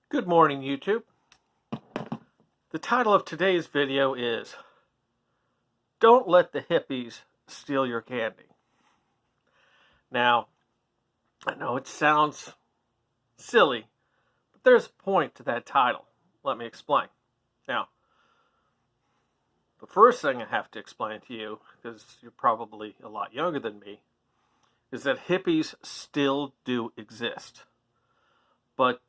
Good morning, YouTube. The title of today's video is Don't Let the Hippies Steal Your Candy. Now, I know it sounds silly, but there's a point to that title. Let me explain. Now, the first thing I have to explain to you, because you're probably a lot younger than me, is that hippies still do exist. But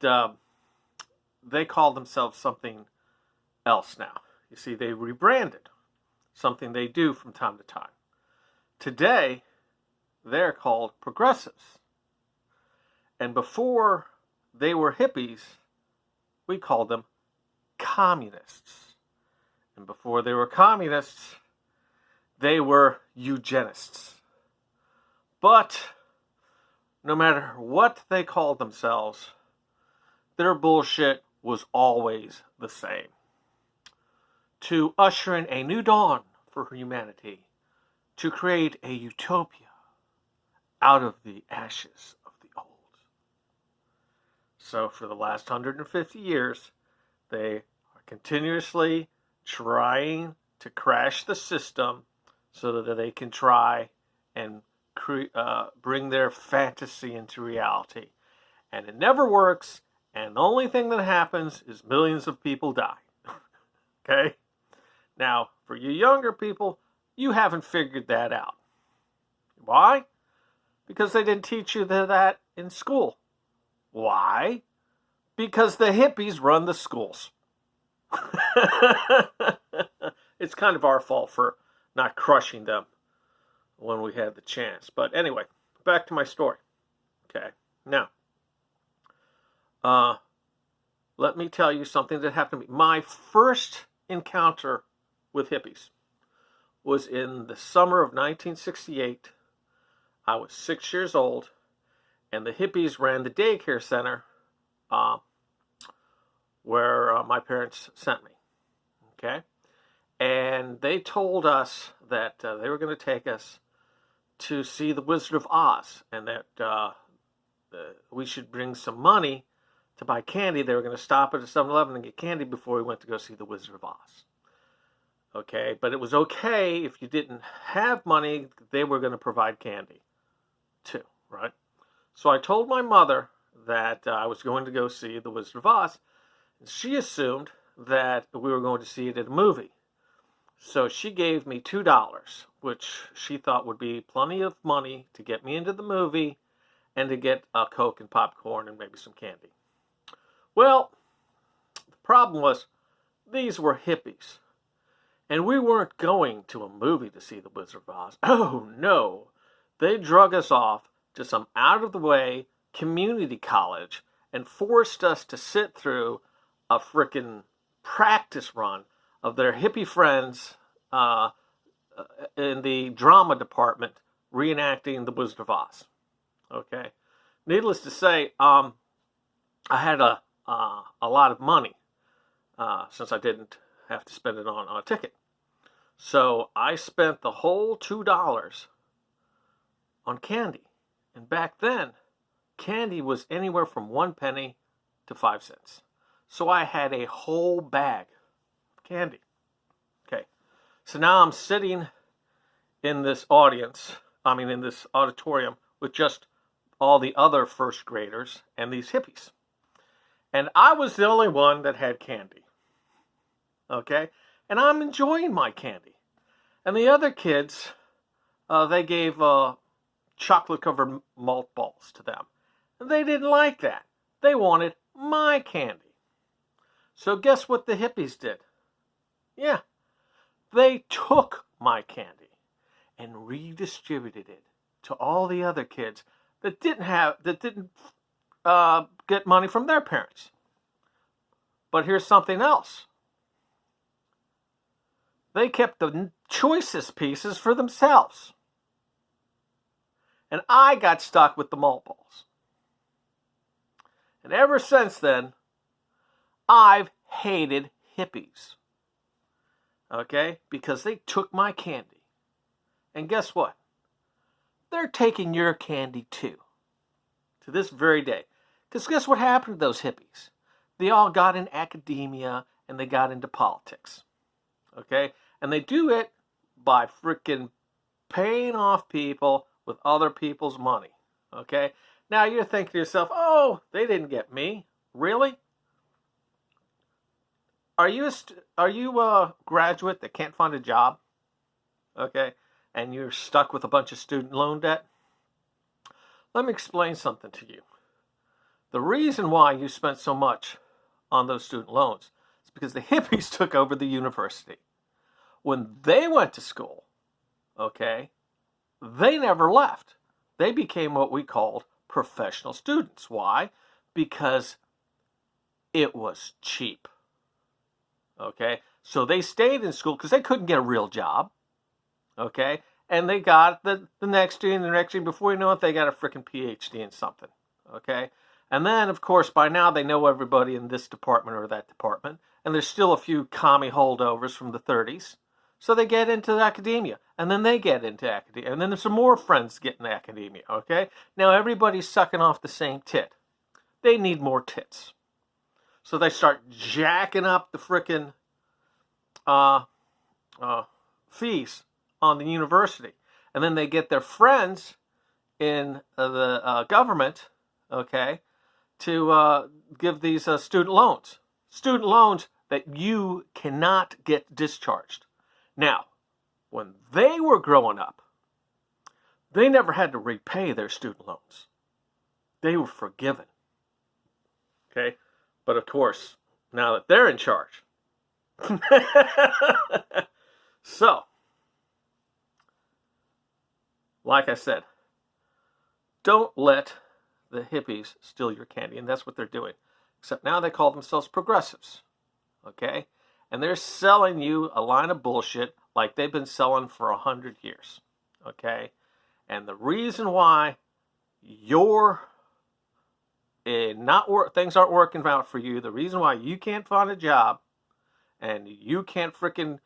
they call themselves something else now. You see, they rebranded, something they do from time to time. Today, they're called progressives. And before they were hippies, we called them communists. And before they were communists, they were eugenists. But no matter what they called themselves, their bullshit was always the same. To usher in a new dawn for humanity, to create a utopia out of the ashes of the old. So for the last 150 years, they are continuously trying to crash the system so that they can try and bring their fantasy into reality. And it never works. And the only thing that happens is millions of people die. Okay? Now, for you younger people, you haven't figured that out. Why? Because they didn't teach you that in school. Why? Because the hippies run the schools. It's kind of our fault for not crushing them when we had the chance. But anyway, back to my story. Okay, now, let me tell you something that happened to me. My first encounter with hippies was in the summer of 1968. I was 6 years old, and the hippies ran the daycare center where my parents sent me. Okay? And they told us that they were going to take us to see the Wizard of Oz, and that we should bring some money to buy candy. They were going to stop at a 7-Eleven and get candy before we went to go see the Wizard of Oz. Okay, but it was okay if you didn't have money, they were going to provide candy too, right? So I told my mother that I was going to go see the Wizard of Oz, and she assumed that we were going to see it at a movie. So she gave me $2, which she thought would be plenty of money to get me into the movie and to get a Coke and popcorn and maybe some candy. Well, the problem was these were hippies. And we weren't going to a movie to see the Wizard of Oz. Oh, no. They drug us off to some out-of-the-way community college and forced us to sit through a frickin' practice run of their hippie friends in the drama department reenacting the Wizard of Oz. Okay? Needless to say, I had a lot of money since I didn't have to spend it on a ticket. So I spent the whole $2 on candy. And back then, candy was anywhere from 1 penny to 5 cents. So I had a whole bag of candy. Okay. So now I'm sitting in this in this auditorium with just all the other first graders and these hippies. And I was the only one that had candy. Okay? And I'm enjoying my candy. And the other kids, they gave chocolate-covered malt balls to them. And they didn't like that. They wanted my candy. So guess what the hippies did? Yeah. They took my candy and redistributed it to all the other kids that didn't get money from their parents. But here's something else. They kept the choicest pieces for themselves. And I got stuck with the malt balls. And ever since then, I've hated hippies. Okay? Because they took my candy. And guess what? They're taking your candy too. To this very day. Because guess what happened to those hippies? they all got in academia and they got into politics. Okay? And they do it by freaking paying off people with other people's money. Okay? Now you're thinking to yourself, oh, they didn't get me. Really? Are you a graduate that can't find a job? Okay? And you're stuck with a bunch of student loan debt? Let me explain something to you. The reason why you spent so much on those student loans is because the hippies took over the university. When they went to school, okay, they never left. They became what we called professional students. Why? Because it was cheap. Okay, so they stayed in school because they couldn't get a real job. Okay, and they got the next year and the next year. Before you know it, they got a freaking PhD in something. Okay, and then, of course, by now they know everybody in this department or that department, and there's still a few commie holdovers from the 30s. So they get into academia, and then they get into academia, and then there's some more friends get into academia. Okay, now everybody's sucking off the same tit. They need more tits. So they start jacking up the frickin' fees on the university. And then they get their friends in the government, okay, to give these student loans. Student loans that you cannot get discharged. Now, when they were growing up, they never had to repay their student loans. They were forgiven. Okay? But of course, now that they're in charge. So, like I said, don't let the hippies steal your candy. And that's what they're doing. Except now they call themselves progressives. Okay? And they're selling you a line of bullshit like they've been selling for 100 years. Okay? And the reason why things aren't working out for you, the reason why you can't find a job and you can't freaking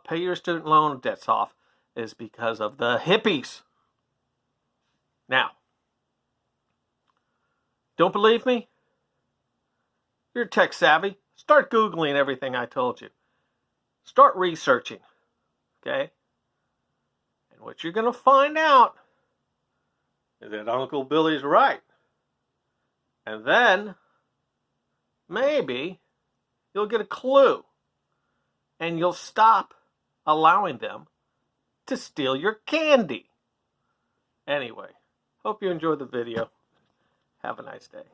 pay your student loan debts off is because of the hippies. Now, don't believe me? You're tech savvy. Start Googling everything I told you. Start researching. Okay? And what you're going to find out is that Uncle Billy's right. And then, maybe, you'll get a clue. And you'll stop allowing them to steal your candy. Anyway, hope you enjoyed the video. Have a nice day.